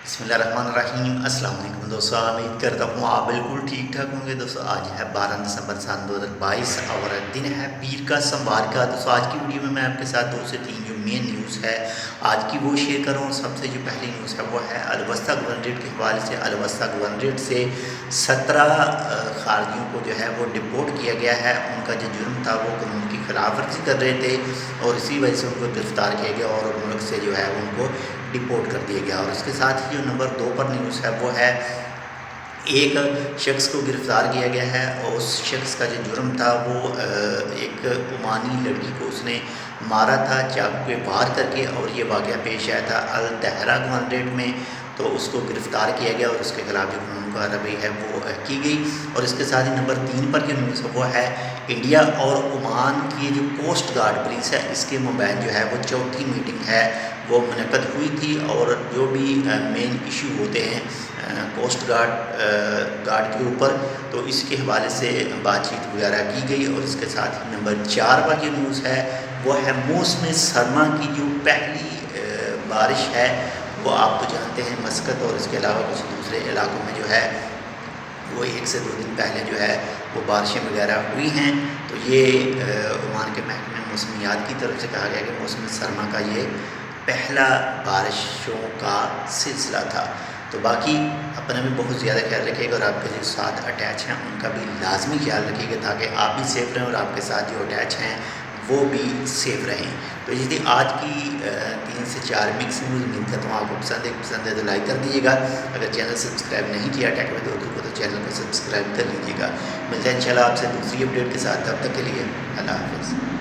बिस्मिल्लाहिर्रहमानिर्रहीम। अस्सलाम वालेकुम दोस्तों, उम्मीद करता हूँ आप बिल्कुल ठीक ठाक होंगे। दोस्तों आज है 12 दिसंबर सन 2022 और दिन है पीर का सोमवार का। दोस्तों आज की वीडियो में मैं आपके साथ 2 से 3 जो मेन न्यूज़ है आज की वो शेयर कर रहा हूँ। सबसे जो पहली न्यूज़ है वो है अलवस्ता गवर्नरेट के हवाले से। अलवस्ता गवर्नरेट से 17 खारजियों को जो है वो डिपोर्ट किया गया है। उनका जो जुर्म था वो कानून की खिलाफ वर्जी कर रहे थे और इसी वजह से उनको गिरफ़्तार किया गया और मुल्क से जो है उनको डिपोर्ट कर दिया गया। और इसके साथ ही जो नंबर 2 पर न्यूज़ है वो है एक शख्स को गिरफ़्तार किया गया है और उस शख्स का जो जुर्म था वो एक ओमानी लड़की को उसने मारा था चाकू के वार करके और ये वाक़या पेश आया था अल तहरा गवर्नरेट में। तो उसको गिरफ़्तार किया गया और उसके खिलाफ जो कानून कार्रवाई है वो की गई। और इसके साथ ही नंबर 3 पर जो न्यूज़ है वो है इंडिया और ओमान की जो कोस्ट गार्ड पुलिस है इसके मबैन जो है वो चौथी मीटिंग है वो मुनक़द हुई थी। और जो भी मेन इशू होते हैं कोस्ट गार्ड के ऊपर तो इसके हवाले से बातचीत वगैरह की गई। और इसके साथ ही नंबर 4 पर जो न्यूज़ है वो है मौसम सरमा की जो पहली बारिश है वो आप तो जानते हैं मस्कत और इसके अलावा कुछ दूसरे इलाकों में जो है वो 1 से 2 दिन पहले जो है वो बारिशें वगैरह हुई हैं। तो ये ओमान के महकमे मौसमियात की तरफ से कहा गया कि मौसम सरमा का ये पहला बारिशों का सिलसिला था। तो बाकी अपना भी बहुत ज़्यादा ख्याल रखिएगा और आपके जो साथ अटैच हैं उनका भी लाजमी ख्याल रखिएगा ताकि आप भी सेफ़ रहें और आपके साथ जो अटैच हैं वो भी सेफ़ रहें। तो ये थी आज की 3 से 4 मिक्स न्यूज़। उम्मीद करता हूँ आपको पसंद है तो लाइक कर दीजिएगा। अगर चैनल सब्सक्राइब नहीं किया टेक विद उर्दू को तो चैनल को सब्सक्राइब कर लीजिएगा। मिलते हैं इंशाल्लाह आपसे दूसरी अपडेट के साथ। तब तक के लिए अल्लाह हाफ़िज़।